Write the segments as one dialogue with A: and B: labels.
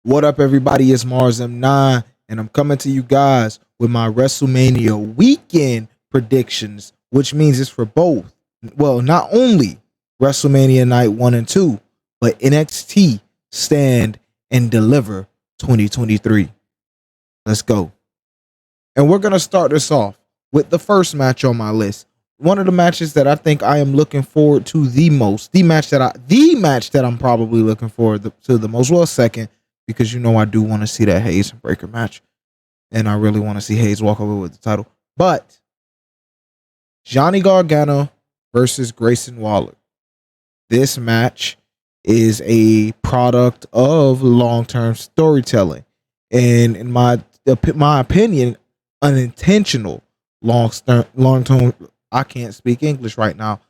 A: What up, everybody? It's Mars M9, and I'm coming to you guys with my WrestleMania weekend predictions, which means it's for both. Well, not only WrestleMania Night 1 and 2, but NXT Stand and Deliver 2023. Let's go. And we're going to start this off with the first match on my list. One of the matches that I think I am looking forward to the most, the match that I'm probably looking forward to the most. Well, second, because I do want to see that Hayes and Breaker match, and I really want to see Hayes walk away with the title. But Johnny Gargano versus Grayson Waller. This match is a product of long-term storytelling, and in my opinion, unintentional long-term. I can't speak English right now.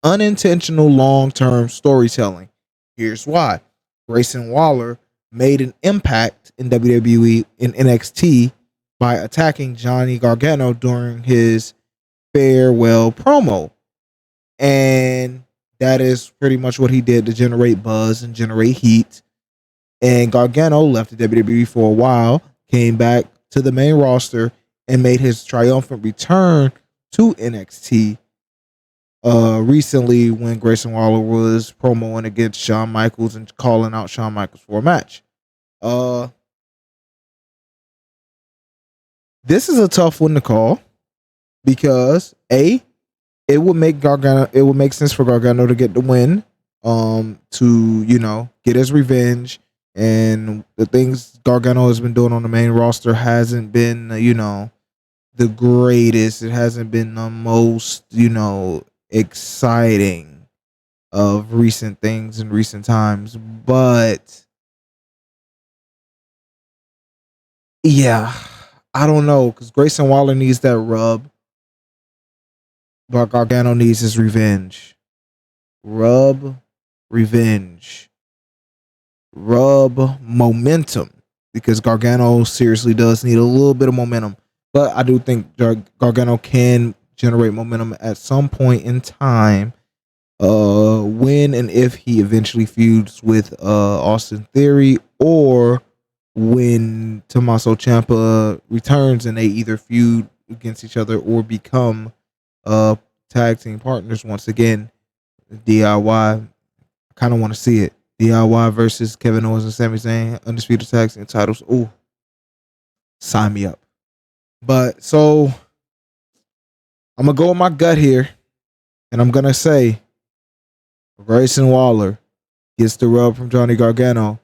A: Unintentional long-term storytelling. Here's why. Grayson Waller made an impact in WWE in NXT by attacking Johnny Gargano during his farewell promo. And that is pretty much what he did to generate buzz and generate heat. And Gargano left the WWE for a while, came back to the main roster, and made his triumphant return to NXT recently when Grayson Waller was promoing against Shawn Michaels and calling out Shawn Michaels for a match. This is a tough one to call because it would make sense for Gargano to get the win, to get his revenge, and the things Gargano has been doing on the main roster hasn't been the greatest. It hasn't been the most, exciting of recent things in recent times. But yeah, I don't know, because Grayson Waller needs that rub, but Gargano needs his revenge. Rub, revenge. Rub, momentum, because Gargano seriously does need a little bit of momentum. But I do think Gargano can generate momentum at some point in time, when and if he eventually feuds with Austin Theory, or when Tommaso Ciampa returns and they either feud against each other or become tag team partners once again. DIY, I kind of want to see it. DIY versus Kevin Owens and Sami Zayn, undisputed tag team titles. Ooh, sign me up. But so I'm gonna go with my gut here, and I'm gonna say Grayson Waller gets the rub from Johnny Gargano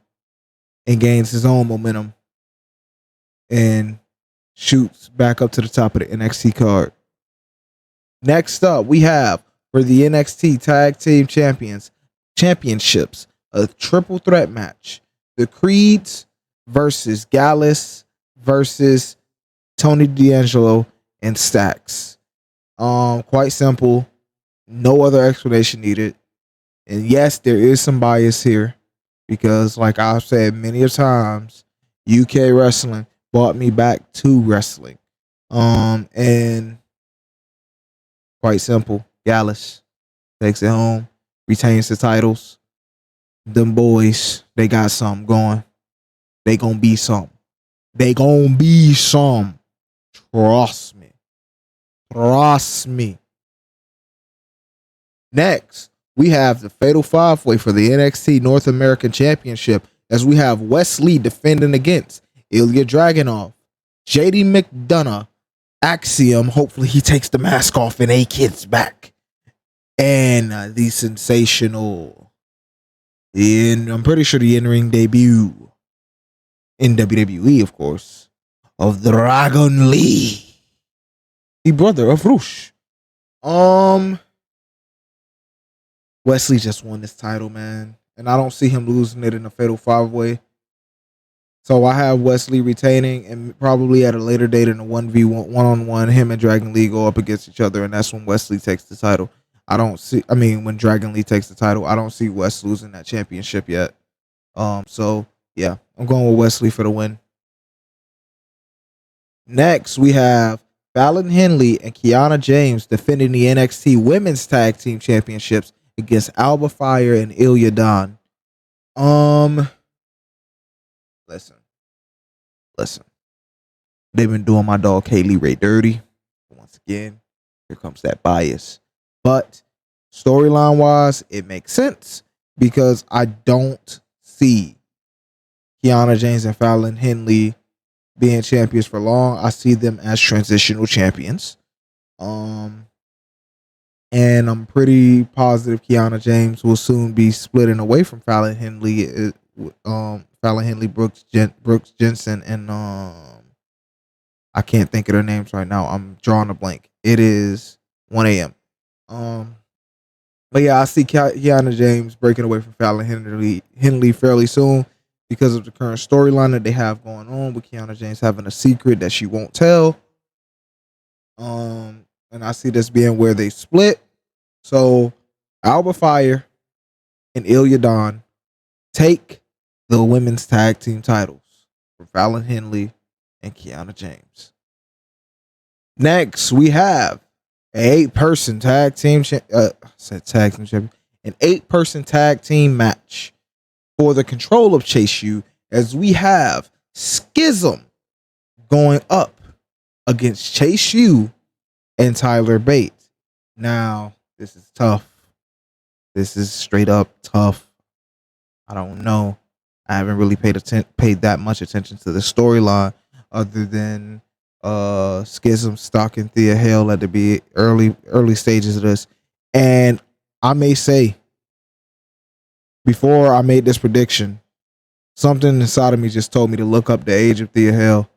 A: and gains his own momentum and shoots back up to the top of the NXT card. Next up, we have for the NXT Tag Team Championships a triple threat match: the Creeds versus Gallus versus Tony D'Angelo and Stacks. Quite simple. No other explanation needed. And yes, there is some bias here because, like I've said many a times, UK wrestling brought me back to wrestling. And quite simple. Gallus takes it home, retains the titles. Them boys, they got something going. They gonna be something. They gonna be some. Trust me. Trust me. Next, we have the Fatal 5-Way for the NXT North American Championship, as we have Wesley defending against Ilya Dragunov, JD McDonough, Axiom. Hopefully he takes the mask off and A-Kid's back. And the sensational, I'm pretty sure the in-ring debut in WWE, of course, of Dragon Lee, the brother of Rush. Wesley just won this title, man, and I don't see him losing it in a Fatal 5-Way. So I have Wesley retaining, and probably at a later date in a 1v1 one-on-one, him and Dragon Lee go up against each other, and that's when Wesley takes the title. When Dragon Lee takes the title, I don't see Wes losing that championship yet. So yeah, I'm going with Wesley for the win. Next, we have Fallon Henley and Kiana James defending the NXT Women's Tag Team Championships against Alba Fire and Ilya Dawn. listen, listen. They've been doing my dog Kaylee Ray dirty. Once again, here comes that bias. But storyline wise, it makes sense because I don't see Kiana James and Fallon Henley being champions for long. I see them as transitional champions. And I'm pretty positive Kiana James will soon be splitting away from Fallon Henley. Fallon Henley, Brooks Jensen, and I can't think of their names right now. I'm drawing a blank. It is 1 a.m. But yeah, I see Kiana James breaking away from Fallon Henley fairly soon because of the current storyline that they have going on with Kiana James having a secret that she won't tell. And I see this being where they split. So Alba Fire and Ilya Dawn take the women's tag team titles from Fallon Henley and Kiana James. Next, we have an 8-person tag team champion, an 8-person tag team match for the control of Chase U, as we have Schism going up against Chase U and Tyler Bate. Now, this is tough. This is straight up tough. I don't know. I haven't really paid that much attention to the storyline other than Schism stalking Thea Hale at the early stages of this. And I may say, before I made this prediction, something inside of me just told me to look up the age of Thea Hale.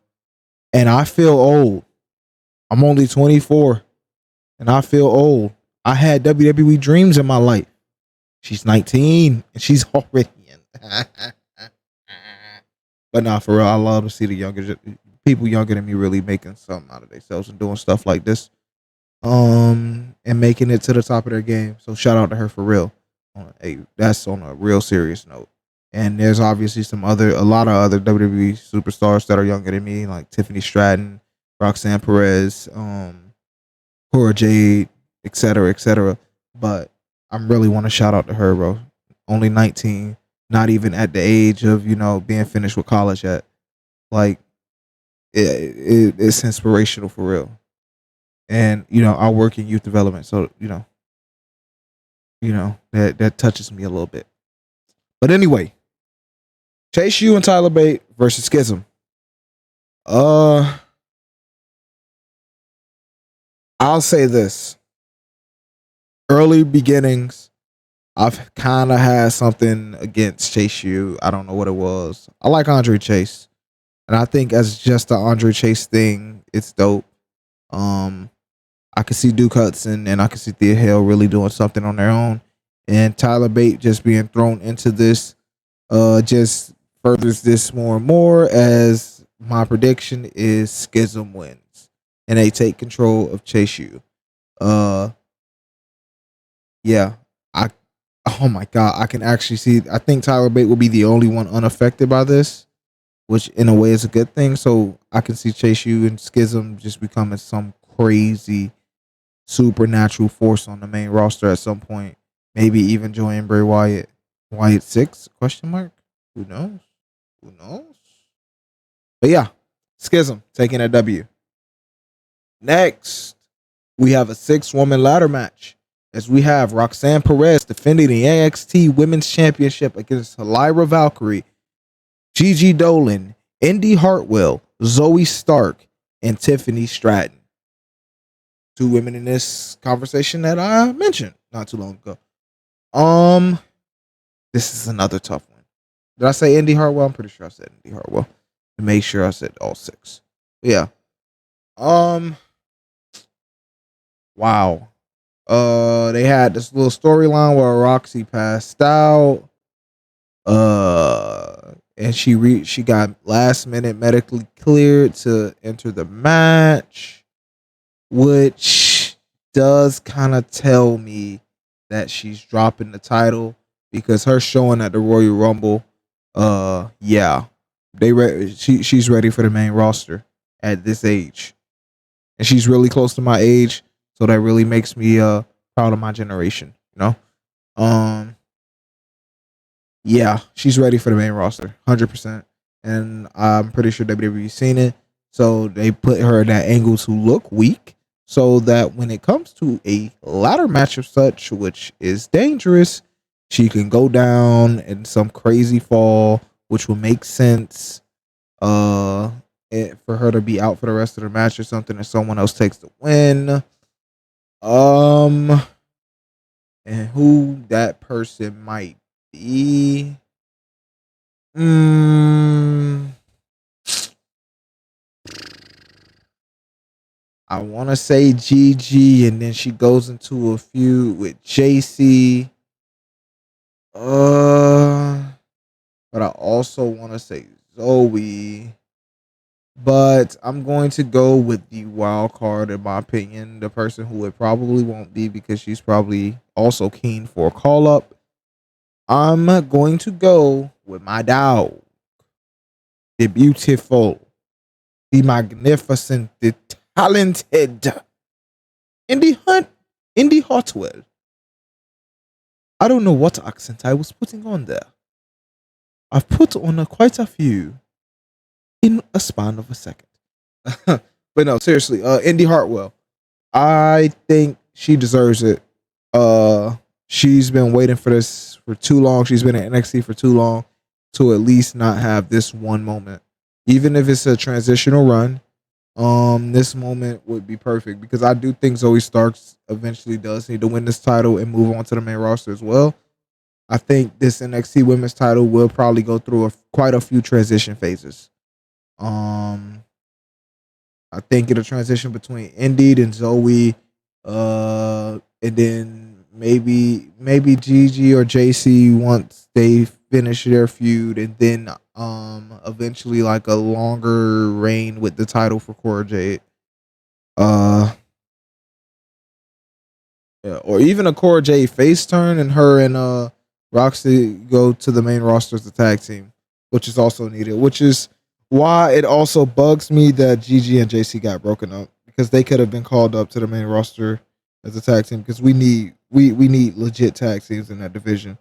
A: And I feel old. I'm only 24 and I feel old. I had WWE dreams in my life. She's 19 and she's already in. But nah, for real, I love to see the people younger than me really making something out of themselves and doing stuff like this. And making it to the top of their game. So shout out to her for real. That's on a real serious note. And there's obviously a lot of other WWE superstars that are younger than me, like Tiffany Stratton, Roxanne Perez, Cora Jade, etc. But I really want to shout out to her, bro. Only 19, not even at the age of, being finished with college yet. Like, it's inspirational for real. And, I work in youth development, so, that touches me a little bit. But anyway, Chase U and Tyler Bate versus Schism. I'll say this. Early beginnings, I've kind of had something against Chase U. I don't know what it was. I like Andre Chase. And I think as just the Andre Chase thing, it's dope. I could see Duke Hudson and I could see Thea Hale really doing something on their own. And Tyler Bate just being thrown into this just furthers this more and more, as my prediction is Schism wins. And they take control of Chase U. Yeah. Oh my God. I can actually see, I think Tyler Bate will be the only one unaffected by this, which in a way is a good thing. So I can see Chase U and Schism just becoming some crazy supernatural force on the main roster at some point. Maybe even join Bray Wyatt. Wyatt 6? Question mark? Who knows? But yeah, Schism taking a W. Next, we have a 6-woman ladder match, as we have Roxanne Perez defending the NXT Women's Championship against Lyra Valkyrie, Gigi Dolan, Indy Hartwell, Zoe Stark, and Tiffany Stratton. 2 women in this conversation that I mentioned not too long ago. This is another tough one. Did I say Indy Hartwell? I'm pretty sure I said Indy Hartwell. To make sure I said all 6. Yeah. Wow. They had this little storyline where Roxy passed out. And she got last minute medically cleared to enter the match, which does kind of tell me that she's dropping the title, because her showing at the Royal Rumble, she's ready for the main roster at this age, and she's really close to my age, so that really makes me proud of my generation. Yeah, she's ready for the main roster, 100%. and I'm pretty sure WWE seen it. So they put her in that angle to look weak, so that when it comes to a ladder match of such, which is dangerous, she can go down in some crazy fall, which will make sense. Uh, for her to be out for the rest of the match or something, and someone else takes the win. Um, and who that person might be? Mm, I want to say Gigi, and then she goes into a feud with JC. But I also want to say Zoe. But I'm going to go with the wild card, in my opinion. The person who it probably won't be because she's probably also keen for a call up. I'm going to go with my dog, the beautiful, the magnificent, the talented, Indy Hartwell. I don't know what accent I was putting on there. I've put on quite a few in a span of a second. But no, seriously, Indy Hartwell. I think she deserves it. She's been waiting for this for too long. She's been at NXT for too long to at least not have this one moment. Even if it's a transitional run, this moment would be perfect because I do think Zoe Starks eventually does need to win this title and move on to the main roster as well. I think this NXT Women's title will probably go through quite a few transition phases. Um, I think it'll transition between Indeed and Zoe, and then maybe Gigi or JC once they finish their feud, and then eventually like a longer reign with the title for Cora Jade. Uh, yeah, or even a Cora Jade face turn, and her and Roxy go to the main roster as a tag team, which is also needed. Which is why it also bugs me that Gigi and JC got broken up because they could have been called up to the main roster as a tag team because we need legit tag teams in that division.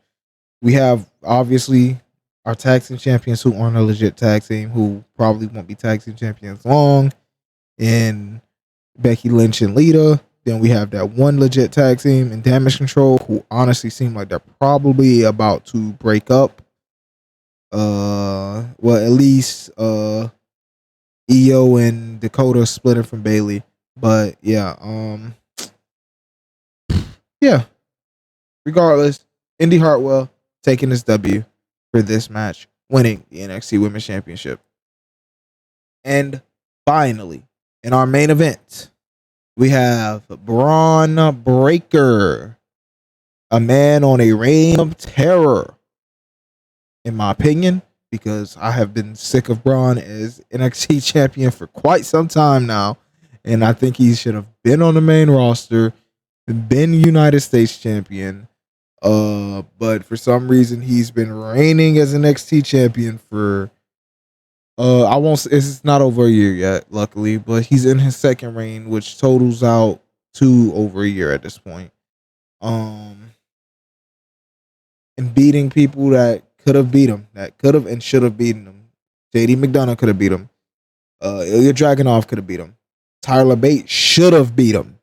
A: We have obviously our tag team champions who aren't a legit tag team who probably won't be tag team champions long, and Becky Lynch and Lita. Then we have that one legit tag team and Damage Control, who honestly seem like they're probably about to break up. Well, at least Io and Dakota splitting from Bailey. But yeah, yeah. Regardless, Indy Hartwell taking this W for this match, winning the NXT Women's Championship. And finally, in our main event, we have Braun Breaker, a man on a reign of terror, in my opinion, because I have been sick of Braun as NXT champion for quite some time now. And I think he should have been on the main roster, been United States champion. But for some reason, he's been reigning as NXT champion for I won't. It's not over a year yet, luckily, but he's in his second reign, which totals out to over a year at this point. Um, and beating people that could have beat him, that could have and should have beaten him. JD McDonough could have beat him. Ilya Dragunov could have beat him. Tyler Bate should have beat him.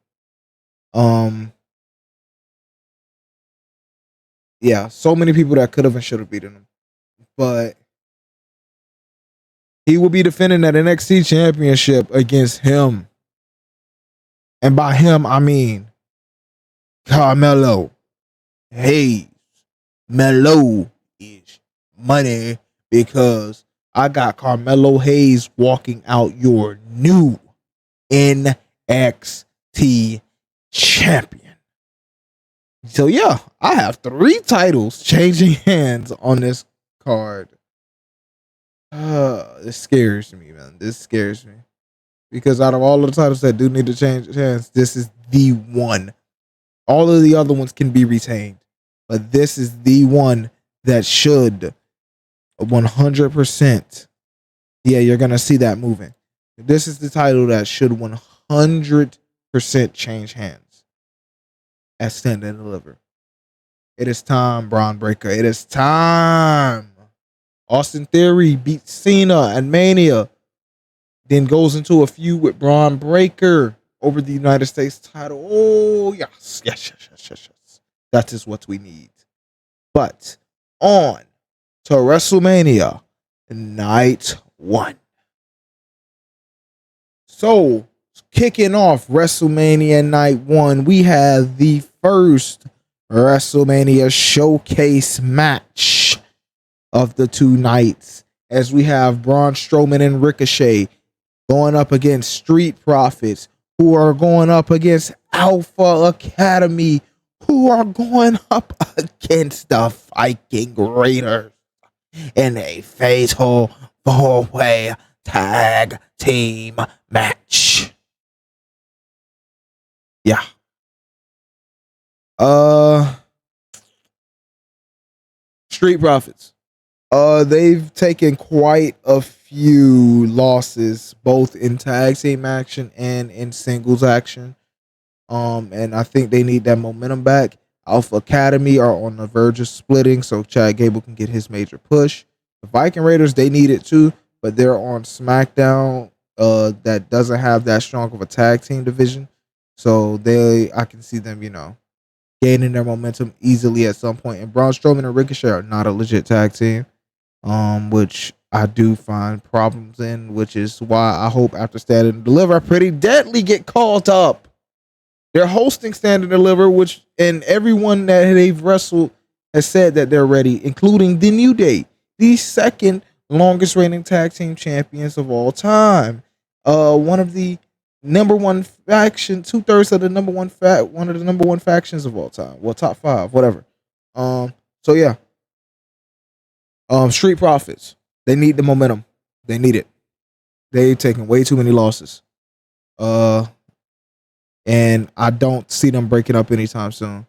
A: Yeah, so many people that could have and should have beaten him, but he will be defending that NXT championship against him. And by him, I mean Carmelo. Hey, Melo is money because I got Carmelo Hayes walking out your new NXT champion. So yeah, I have 3 titles changing hands on this card. This scares me, man. This scares me. Because out of all of the titles that do need to change hands, this is the one. All of the other ones can be retained. But this is the one that should 100%. Yeah, you're going to see that moving. This is the title that should 100% change hands at Stand and Deliver. It is time, Braun Breaker. It is time. Austin Theory beats Cena at Mania. Then goes into a feud with Braun Breaker over the United States title. Oh, yes. That is what we need. But on to WrestleMania Night 1. So, kicking off WrestleMania Night 1, we have the first WrestleMania Showcase match of the 2 nights, as we have Braun Strowman and Ricochet going up against Street Profits, who are going up against Alpha Academy, who are going up against the Viking Raiders in a fatal 4-way tag team match. Yeah. Street Profits. They've taken quite a few losses, both in tag team action and in singles action. And I think they need that momentum back. Alpha Academy are on the verge of splitting, so Chad Gable can get his major push. The Viking Raiders, they need it too, but they're on SmackDown, that doesn't have that strong of a tag team division. So I can see them, gaining their momentum easily at some point. And Braun Strowman and Ricochet are not a legit tag team, which I do find problems in, which is why I hope after Stand and Deliver, Pretty Deadly get called up. They're hosting Stand and Deliver, and everyone that they've wrestled has said that they're ready, including the New Day, the second longest reigning tag team champions of all time. One of the number one faction, 2/3 of the one of the number one factions of all time. Well, top 5, whatever. So yeah. Street Profits. They need the momentum. They need it. They've taken way too many losses. And I don't see them breaking up anytime soon.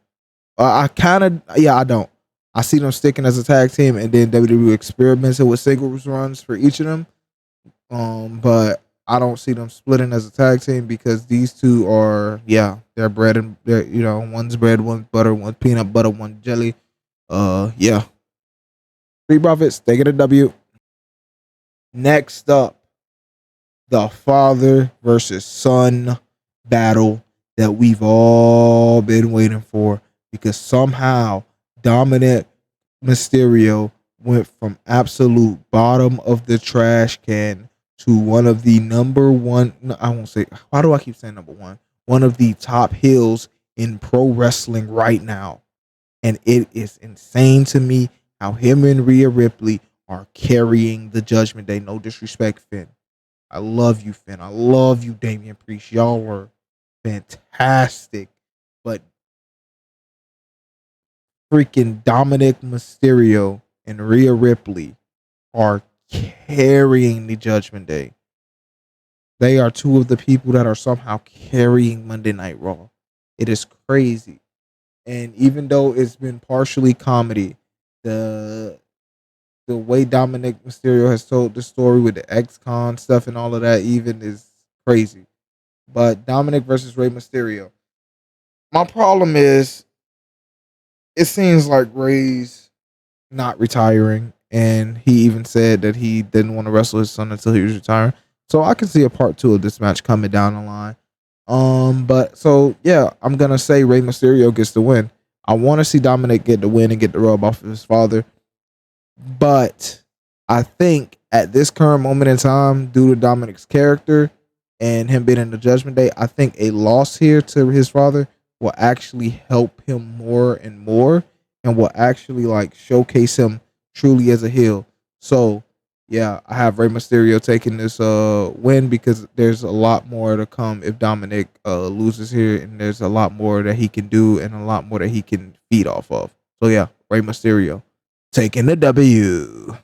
A: I don't. I see them sticking as a tag team, and then WWE experimenting with singles runs for each of them. But I don't see them splitting as a tag team, because these two are, they're bread and they're, one's bread, one's butter, one's peanut butter, one's jelly. Street Profits, they get a W. Next up, the father versus son battle that we've all been waiting for, because somehow Dominic Mysterio went from absolute bottom of the trash can to one of the number one, I won't say, why do I keep saying number one? One of the top heels in pro wrestling right now. And it is insane to me how him and Rhea Ripley are carrying the Judgment Day. No disrespect, Finn. I love you, Finn. I love you, Damian Priest. Y'all were fantastic. But freaking Dominic Mysterio and Rhea Ripley are carrying the Judgment Day. They are two of the people that are somehow carrying Monday Night Raw. It is crazy. And even though it's been partially comedy, the way Dominic Mysterio has told the story with the ex-con stuff and all of that even is crazy. But Dominic versus Rey Mysterio. My problem is, it seems like Rey's not retiring, and he even said that he didn't want to wrestle his son until he was retiring. So I can see a part 2 of this match coming down the line. But so yeah, I'm gonna say Rey Mysterio gets the win. I want to see Dominic get the win and get the rub off of his father. But I think at this current moment in time, due to Dominic's character and him being in the Judgment Day, I think a loss here to his father will actually help him more and more, and will actually like showcase him truly as a heel. So yeah, I have Rey Mysterio taking this win, because there's a lot more to come if Dominic loses here, and there's a lot more that he can do and a lot more that he can feed off of. So yeah, Rey Mysterio taking the W.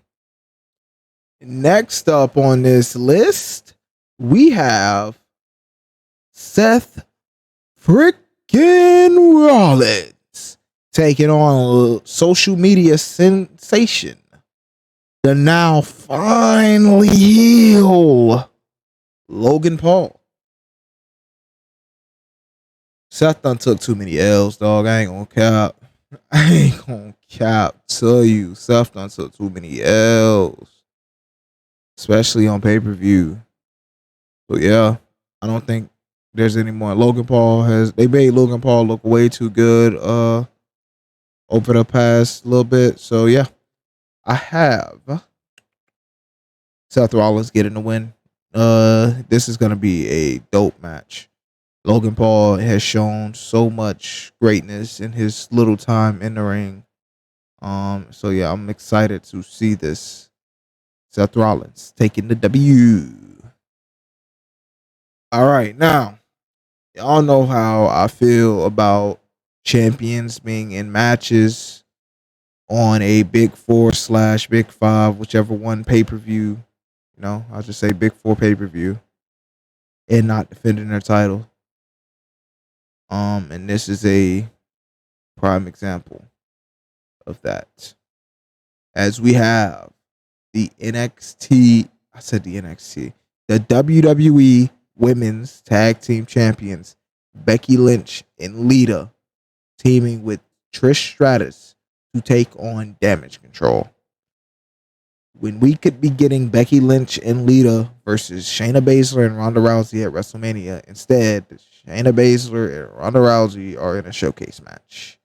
A: Next up on this list, we have Seth freaking Rollins taking on social media sensation, the now finally heel Logan Paul. Seth done took too many L's, dog. I ain't gonna cap. cap to you. Seth done took too many L's, especially on pay per view. So yeah, I don't think there's any more. They made Logan Paul look way too good over the past little bit. So yeah, I have Seth Rollins getting the win. This is gonna be a dope match. Logan Paul has shown so much greatness in his little time in the ring. So yeah, I'm excited to see this. Seth Rollins taking the W. All right, now y'all know how I feel about champions being in matches on a big four / big five, whichever one pay-per-view. I'll just say big four pay-per-view and not defending their title. And this is a prime example of that. As we have the NXT, the WWE Women's Tag Team Champions, Becky Lynch and Lita, teaming with Trish Stratus to take on Damage Control. When we could be getting Becky Lynch and Lita versus Shayna Baszler and Ronda Rousey at WrestleMania, instead, Shayna Baszler and Ronda Rousey are in a showcase match.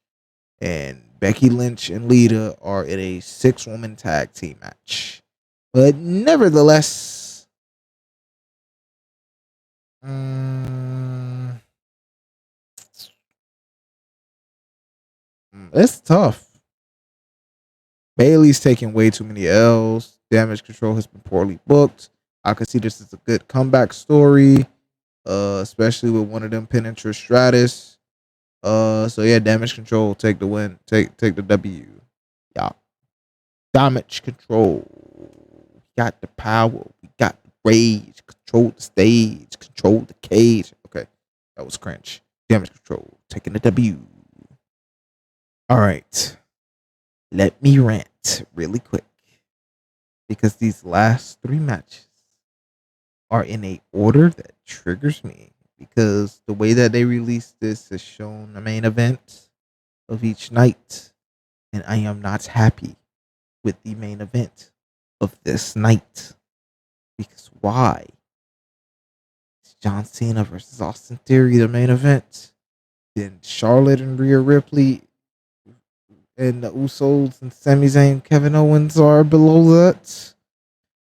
A: And Becky Lynch and Lita are in a 6-woman tag team match. But nevertheless, it's tough. Bayley's taking way too many L's. Damage Control has been poorly booked. I could see this as a good comeback story, especially with one of them pinning Trish Stratus. So yeah, Damage Control will take the win. Take the W. Yeah. Damage Control. We got the power. We got the rage. Control the stage. Control the cage. Okay. That was cringe. Damage Control. Taking the W. All right. Let me rant really quick. Because these last 3 matches are in a order that triggers me. Because the way that they released this has shown the main event of each night. And I am not happy with the main event of this night. Because why? It's John Cena versus Austin Theory, the main event. Then Charlotte and Rhea Ripley and the Usos and Sami Zayn, Kevin Owens are below that.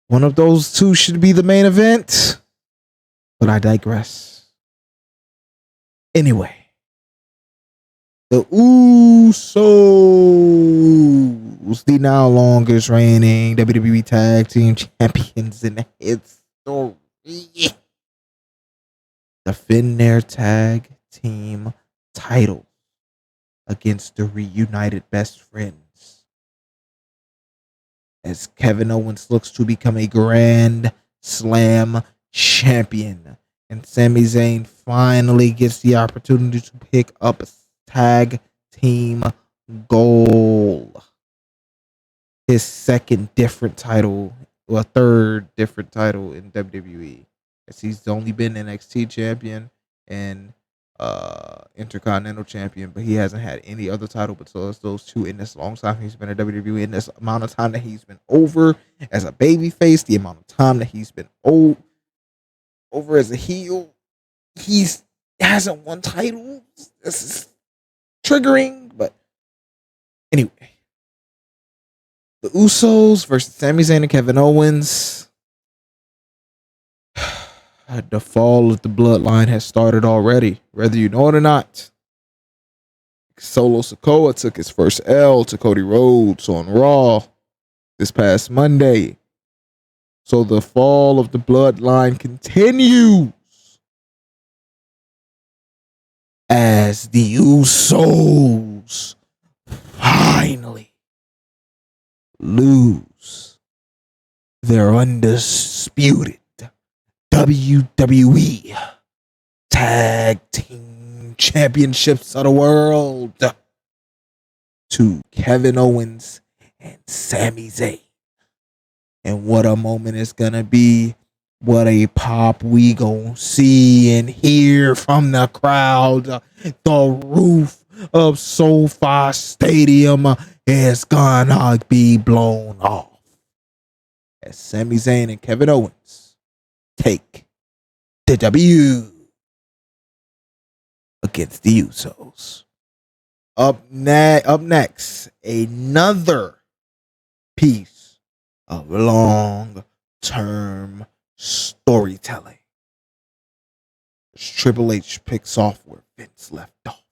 A: One of those two should be the main event. But I digress. Anyway. The Usos, the now longest reigning WWE Tag Team Champions in history, defend their tag team title against the reunited best friends. As Kevin Owens looks to become a Grand Slam champion. And Sami Zayn finally gets the opportunity to pick up a tag team gold. His second different title, or third different title in WWE. As he's only been NXT champion and Intercontinental champion, but he hasn't had any other title besides those two in this long time he's been at WWE. In this amount of time that he's been over as a babyface, the amount of time that he's been over as a heel, he's hasn't won titles. This is triggering, but anyway. The Usos versus Sami Zayn and Kevin Owens. The fall of the bloodline has started already, whether you know it or not. Solo Sikoa took his first L to Cody Rhodes on Raw this past Monday. So the fall of the bloodline continues as the Usos finally lose their undisputed WWE Tag Team Championships of the world to Kevin Owens and Sami Zayn. And what a moment it's gonna be. What a pop we gonna see and hear from the crowd. The roof of SoFi Stadium is gonna be blown off as Sami Zayn and Kevin Owens take the W against the Usos. Up next, another piece of long-term storytelling. Triple H picks off where Vince left off,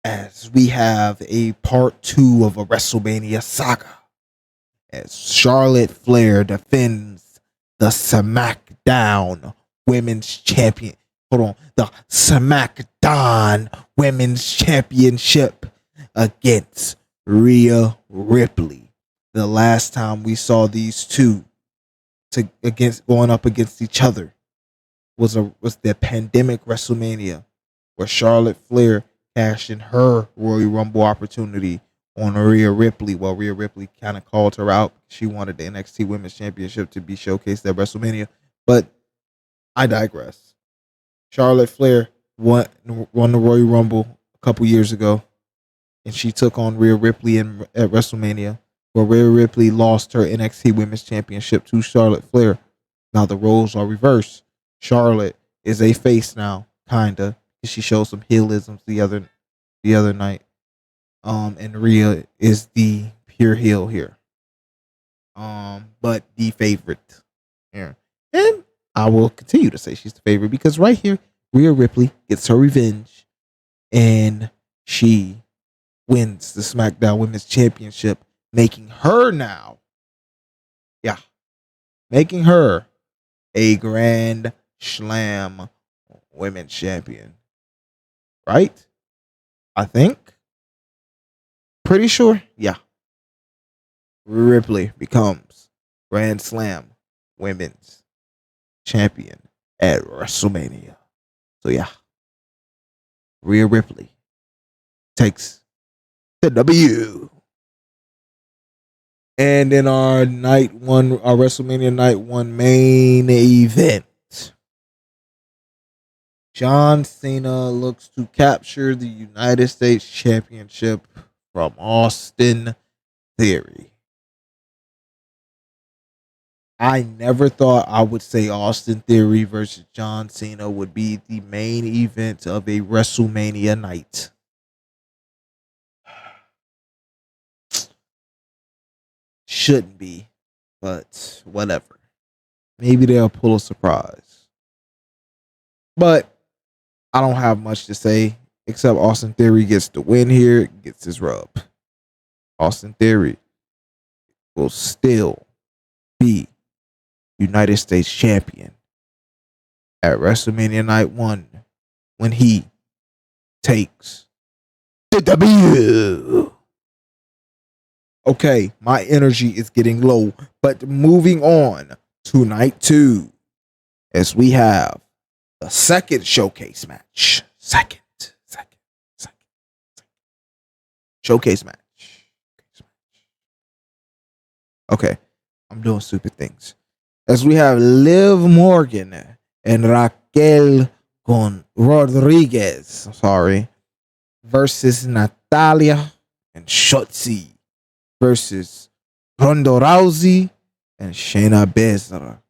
A: as we have a part 2 of a WrestleMania saga, as Charlotte Flair defends the SmackDown Women's Champion. The SmackDown Women's Championship against Rhea Ripley. The last time we saw these two going up against each other was the pandemic WrestleMania, where Charlotte Flair cashed in her Royal Rumble opportunity on Rhea Ripley. Well, Rhea Ripley kind of called her out. She wanted the NXT Women's Championship to be showcased at WrestleMania, but I digress. Charlotte Flair won the Royal Rumble a couple years ago, and she took on Rhea Ripley at WrestleMania, where Rhea Ripley lost her NXT Women's Championship to Charlotte Flair. Now the roles are reversed. Charlotte is a face now, kinda. She showed some heelisms the other night. And Rhea is the pure heel here. But the favorite here. And I will continue to say she's the favorite, because right here, Rhea Ripley gets her revenge and she wins the SmackDown Women's Championship, making her a Grand Slam Women's Champion. Right? I think. Pretty sure. Yeah. Ripley becomes Grand Slam Women's Champion at WrestleMania. So yeah. Rhea Ripley takes the W. And in our WrestleMania night 1 main event, John Cena looks to capture the United States Championship from Austin Theory. I never thought I would say Austin Theory versus John Cena would be the main event of a WrestleMania night. Shouldn't be, but whatever. Maybe they'll pull a surprise. But I don't have much to say, except Austin Theory gets the win here, gets his rub. Austin Theory will still be United States champion at WrestleMania Night 1 when he takes the W. Okay, my energy is getting low, but moving on to Night 2, as we have the second showcase match. Second. Showcase match. Okay, I'm doing stupid things. As we have Liv Morgan and Raquel Rodriguez, versus Natalia and Shotzi versus Ronda Rousey and Shayna Baszler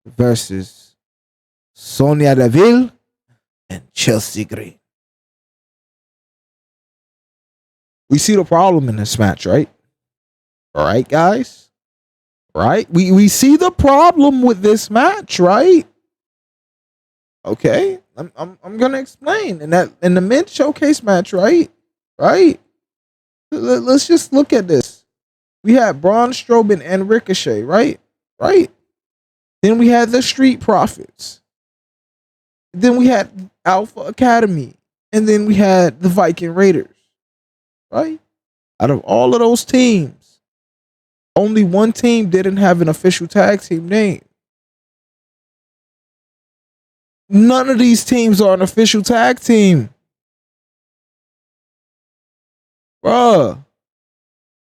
A: versus Sonya Deville and Chelsea Green. We see the problem in this match, right? All right, guys? Right? We see the problem with this match, right? Okay, I'm gonna explain. In the mid showcase match, right? Let's just look at this. We had Braun Strowman and Ricochet, right? Then we had the Street Profits. Then we had Alpha Academy, and then we had the Viking Raiders. Right? Out of all of those teams, only one team didn't have an official tag team name. None of these teams are an official tag team. Bruh.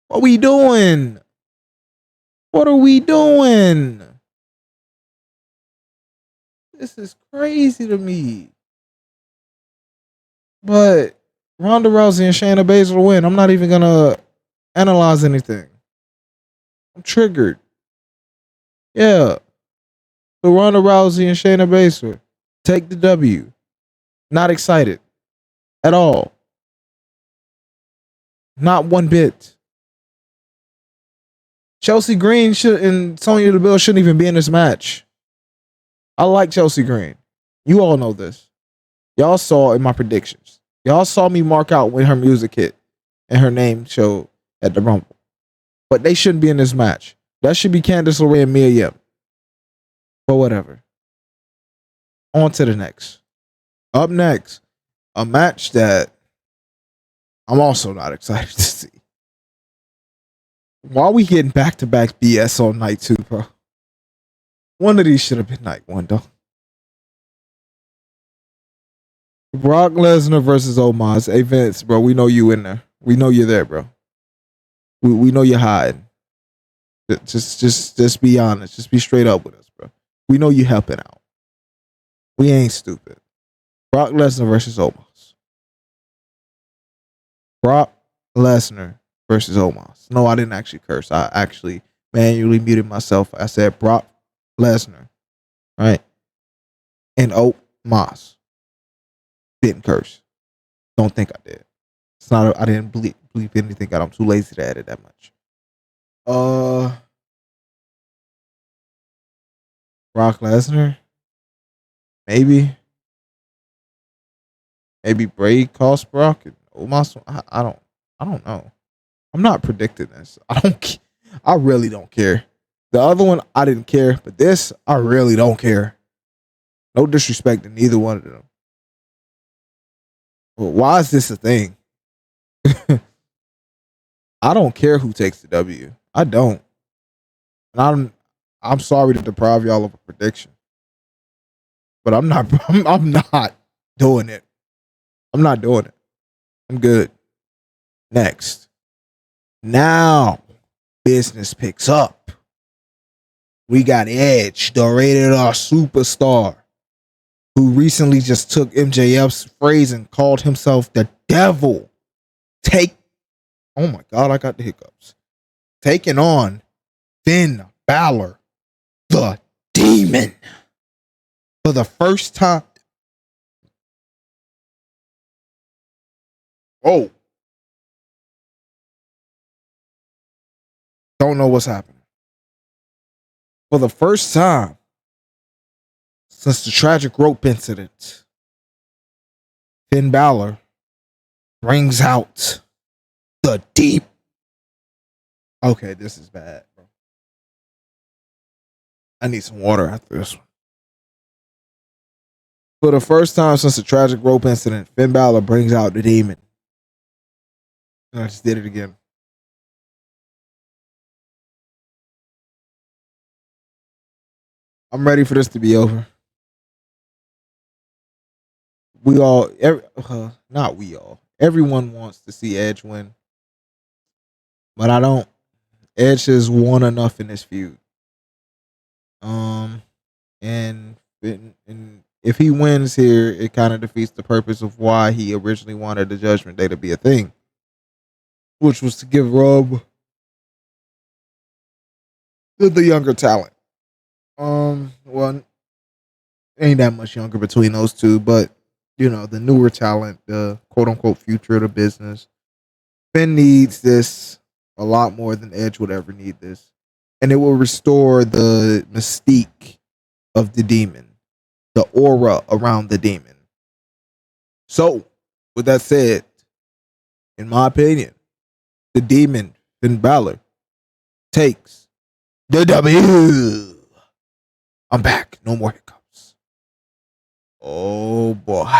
A: What we doing? What are we doing? This is crazy to me. But Ronda Rousey and Shayna Baszler win. I'm not even gonna analyze anything. I'm triggered. Yeah. So Ronda Rousey and Shayna Baszler take the W. Not excited at all. Not one bit. Chelsea Green and Sonya Deville shouldn't even be in this match. I like Chelsea Green. You all know this. Y'all saw in my predictions. Y'all saw me mark out when her music hit and her name showed at the Rumble. But they shouldn't be in this match. That should be Candice LeRae and Mia Yim. But whatever. On to the next. Up next, a match that I'm also not excited to see. Why are we getting back-to-back BS on night 2, bro? One of these should have been night 1, though. Brock Lesnar versus Omos. Hey, Vince, bro, we know you in there. We know you're there, bro. We know you're hiding. Just be honest. Just be straight up with us, bro. We know you helping out. We ain't stupid. Brock Lesnar versus Omos. Brock Lesnar versus Omos. No, I didn't actually curse. I actually manually muted myself. I said Brock Lesnar, right? And Omos. Didn't curse. Don't think I did. It's not. I didn't bleep anything out. I'm too lazy to edit that much. Brock Lesnar. Maybe Bray cost Brock and Omos. I don't know. I'm not predicting this. I really don't care. The other one I didn't care, but this I really don't care. No disrespect to neither one of them. Well, why is this a thing? I don't care who takes the W. I don't. And I'm sorry to deprive y'all of a prediction. But I'm not doing it. I'm not doing it. I'm good. Next. Now business picks up. We got Edge, the rated R superstar, who recently just took MJF's phrase and called himself the devil. Oh my God, I got the hiccups. Taking on Finn Balor, the demon, for the first time. Oh. Don't know what's happening. For the first time since the tragic rope incident, Finn Balor brings out the deep. Okay, this is bad, bro. I need some water after this one. For the first time since the tragic rope incident, Finn Balor brings out the demon. I just did it again. I'm ready for this to be over. Everyone wants to see Edge win. But I don't. Edge has won enough in this feud. And if he wins here, it kind of defeats the purpose of why he originally wanted the Judgment Day to be a thing, which was to give Rob the younger talent. Well, ain't that much younger between those two, but the newer talent, the quote unquote future of the business. Finn needs this a lot more than Edge would ever need this. And it will restore the mystique of the demon, the aura around the demon. So, with that said, in my opinion, the demon, Finn Balor, takes the W. I'm back. No more hiccups. Oh boy.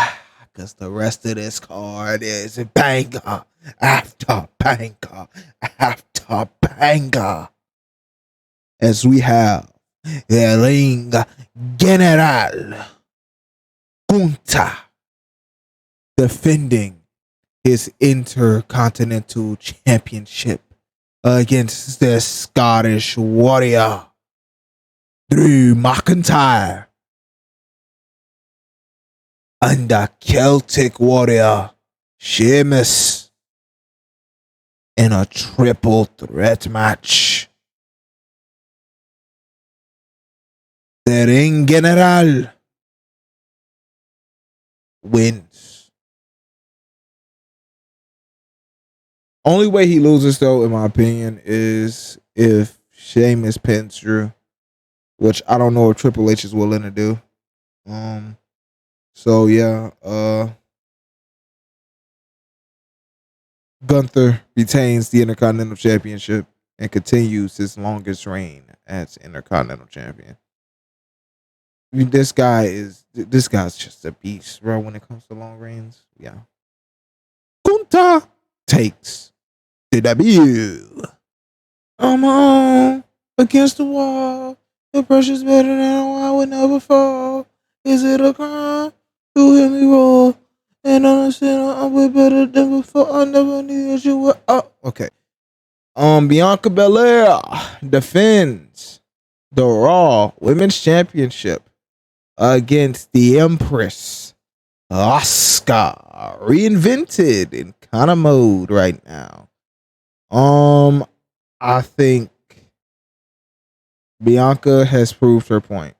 A: Because the rest of this card is banger after banger after banger. As we have El Ring General Junta defending his Intercontinental Championship against the Scottish Warrior Drew McIntyre and the Celtic Warrior Sheamus in a triple threat match. The Ring General wins. Only way he loses, though, in my opinion, is if Sheamus pins Drew, which I don't know if Triple H is willing to do. So yeah, Gunther retains the Intercontinental Championship and continues his longest reign as Intercontinental Champion. I mean, this guy's just a beast, bro. When it comes to long reigns, yeah. Gunther takes the W. I'm on against the wall. The pressure's better than I would never fall. Is it a crime to hear me roar? And understand I'm way better than before. I never needed you. Oh, okay. Bianca Belair defends the Raw Women's Championship against the Empress Asuka, reinvented in kind of mode right now. I think Bianca has proved her point.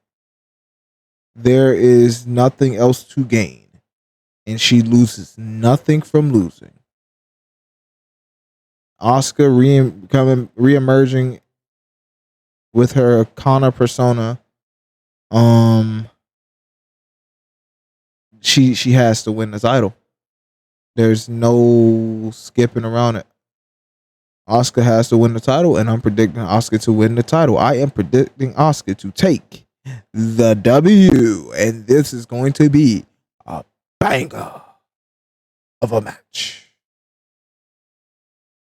A: There is nothing else to gain, and she loses nothing from losing. Asuka reemerging with her Kana persona. She has to win the title. There's no skipping around it. Asuka has to win the title, and I'm predicting Asuka to win the title. I am predicting Asuka to take the W, and this is going to be a banger of a match.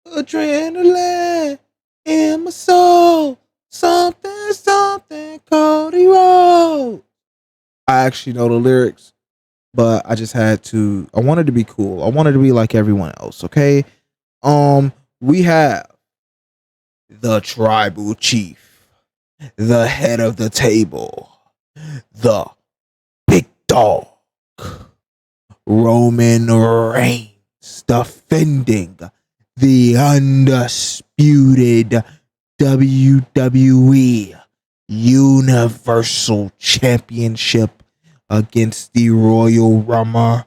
A: Adrenaline in my soul, something, Cody Rhodes. I actually know the lyrics, but I just had to. I wanted to be cool. I wanted to be like everyone else. Okay. We have the tribal chief, the head of the table, the big dog, Roman Reigns, defending the undisputed WWE Universal Championship against the Royal Rumble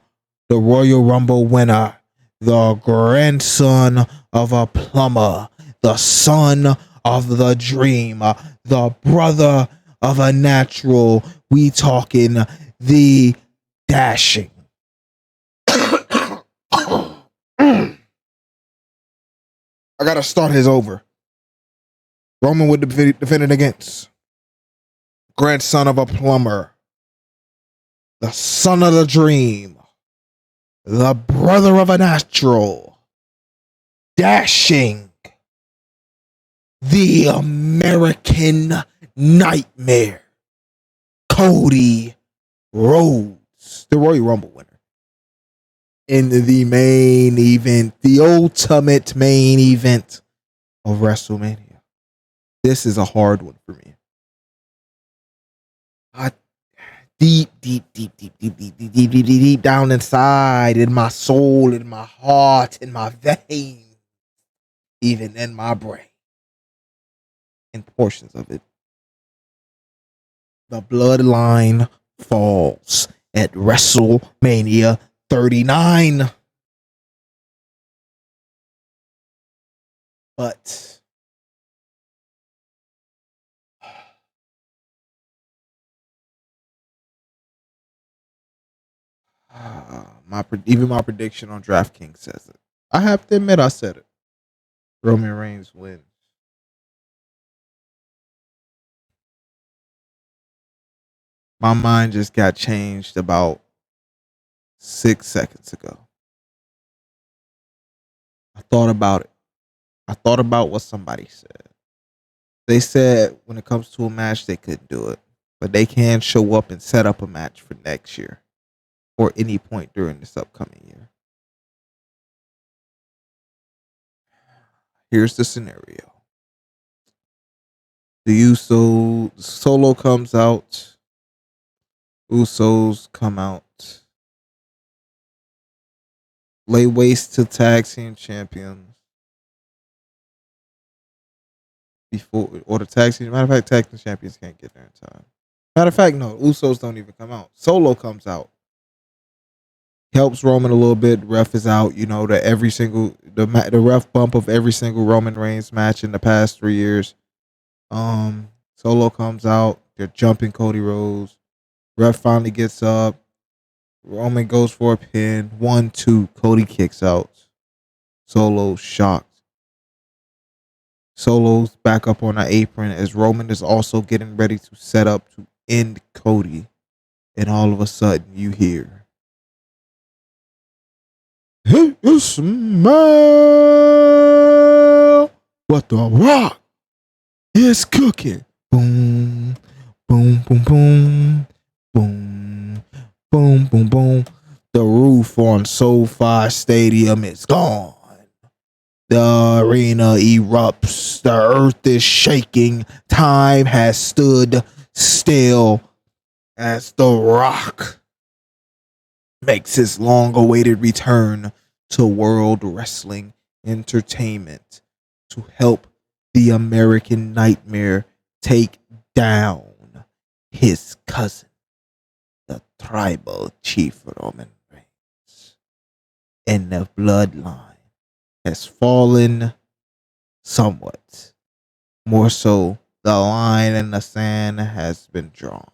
A: winner, the grandson of a plumber, the son of the dream, the brother of a natural. We talking the dashing. I gotta start his over. Roman would defend it against grandson of a plumber, the son of the dream, the brother of a natural, dashing, the American nightmare, Cody Rhodes, the Royal Rumble winner. In the main event, the ultimate main event of WrestleMania. This is a hard one for me. Deep down inside, in my soul, in my heart, in my veins, even in my brain, in portions of it, the bloodline falls at WrestleMania 39. But even my prediction on DraftKings says it. I have to admit I said it. Roman Reigns wins. My mind just got changed about 6 seconds ago. I thought about it. I thought about what somebody said. They said when it comes to a match, they couldn't do it. But they can show up and set up a match for next year or any point during this upcoming year. Here's the scenario. The Solo comes out. Usos come out. lay waste to tag team champions before, or the tag team. Matter of fact, tag team champions can't get there in time. Matter of fact, no, Usos don't even come out. Solo comes out, helps Roman a little bit. Ref is out. You know, the ref bump of every single Roman Reigns match in the past 3 years. Solo comes out. They're jumping Cody Rhodes. Ref finally gets up. Roman goes for a pin. 1, 2. Cody kicks out. Solo shocked. Solo's back up on the apron as Roman is also getting ready to set up to end Cody. And all of a sudden you hear, "Hey, you smell what the Rock is cooking." Boom, boom, boom, boom, boom, boom, boom, boom. The roof on SoFi Stadium is gone. The arena erupts. The earth is shaking. Time has stood still as The Rock makes his long-awaited return to World Wrestling Entertainment to help the American Nightmare take down his cousin, the tribal chief Roman Reigns. And the bloodline has fallen somewhat. More so, the line in the sand has been drawn,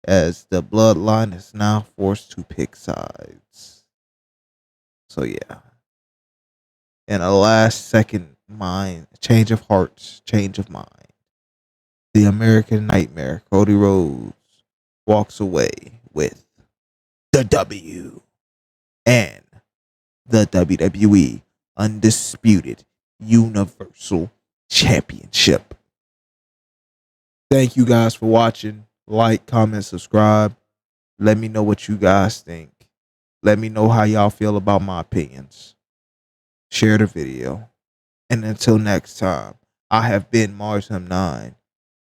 A: as the bloodline is now forced to pick sides. So yeah, in a last second change of hearts, change of mind, the American Nightmare, Cody Rhodes, walks away with the W and the WWE Undisputed Universal Championship. Thank you guys for watching. Like, comment, subscribe. Let me know what you guys think. Let me know how y'all feel about my opinions. Share the video. And until next time, I have been Mars9,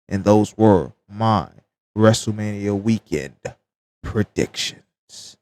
A: and those were my WrestleMania weekend predictions.